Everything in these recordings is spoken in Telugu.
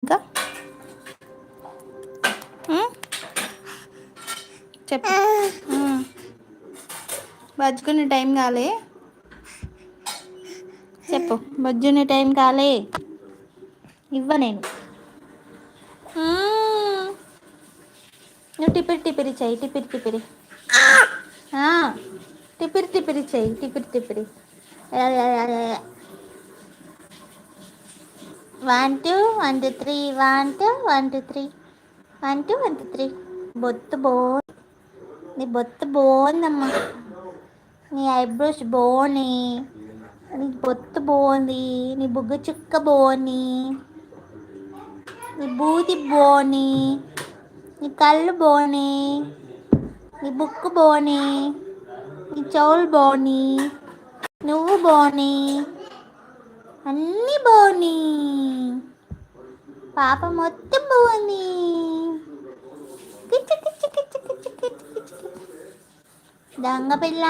ఇంకా చెప్పు. బజ్జుకునే టైం కాలే. చెప్పు, బజ్జునే టైం కాలే. ఇవ్వ నేను. నువ్వు టిపిరి టిపిరి చెయ్యి, టిపిరి టిపిరి. టిపిరి టిపిరి చెయ్యి, టిపిరి టిపిరి. 1 2 1 2 3 1 2 1 2 3 1 2 1 2 3. బొత్తు నీ బొత్తు బాగుందమ్మా. నీ ఐబ్రోస్ బాగున్నాయి. నీ బొత్తు బాగుంది. నీ బుగ్గ చుక్క బాగుంది. నీ బూతి బాగుంది. నీ కళ్ళు బాగున్నాయి. నీ బుక్కు బాగున్నాయి. నీ చెవులు బాగున్నాయి. నువ్వు బాగున్నాయి. అన్నీ బాగున్నాయి. పాప మొత్తం బాగుంది. కిచు కిచు కిచు కిచు కిచు కిచు. దొంగ పిల్ల,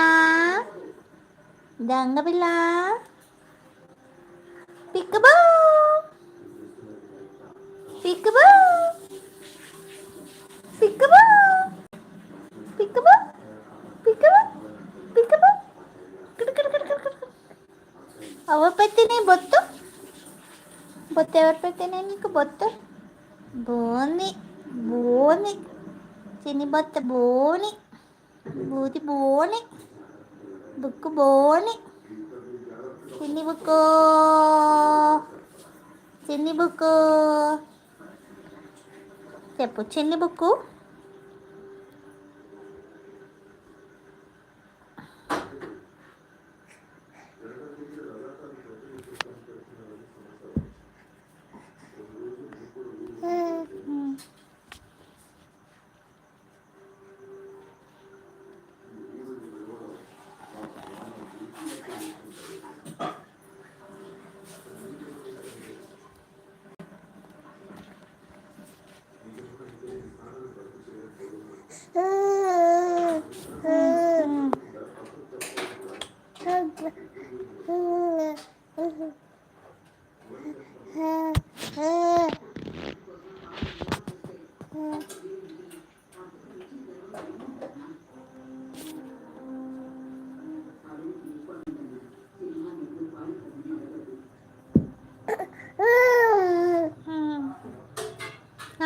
దొంగ పిల్ల. పిక్కబో, పిక్కబో, పిక్కబో, పిక్కబో, పిక్కబో, పిక్కబో. ఎవరు పెట్టినే బొత్తు? బొత్తు ఎవరు పెట్టినే నీకు బొత్తు? బోని బోని చిన్ని బొత్త బోని. బూతి బోని. బుక్కు బోని. చిన్ని బుక్కు, చిన్ని బుక్కు. చెప్పు చిన్ని బుక్కు.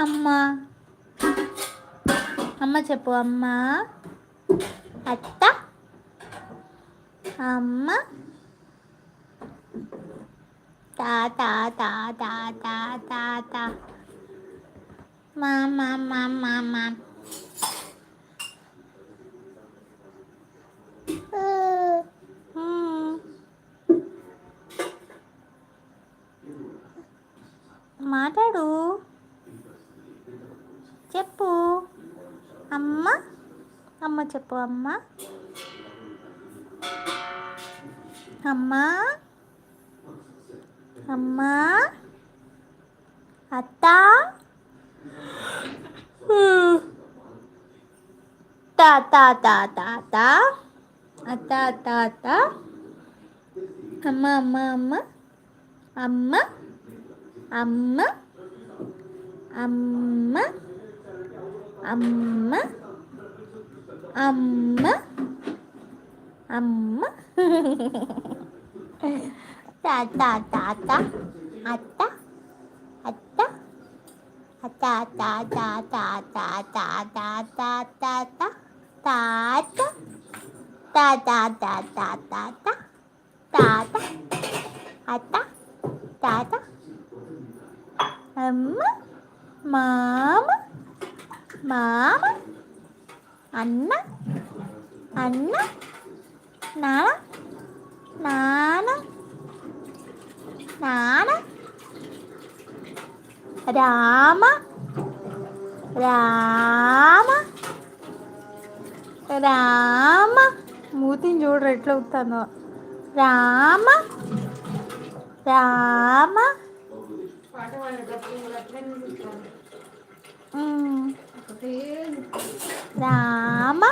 అమ్మా, అమ్మ చెప్పు. అమ్మా, అత్త, అమ్మ, తాత, తాత, తాత, తాత, మామ, మామ, మామ. మాట్లాడు, చెప్పు. అమ్మ, అమ్మ చెప్పు. అమ్మ, అమ్మ, అమ్మ, అత్త, తాత, తాత, తాత, అత్త, అత్త, అత్త. అమ్మ, అమ్మ, అమ్మ, అమ్మ, అమ్మ, అమ్మ, అమ్మ, అమ్మ, అమ్మ. తాత, తాత, అత్త, అత్త, అత్త, తాత, తాత, తాత, తాత, తాత, తాత, తాత, తాత, తాత, అత్త, తాత, అమ్మ, మామ, మామ, అన్న, అన్న, నాన్న, నాన్న, నాన్న, రామ, రామ, రామ. మూతిని చూడరు ఎట్లా అవుతానో. రామ, రామ, రామ,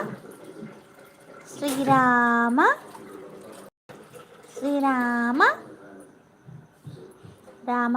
శ్రీరామ, శ్రీరామ, రామ,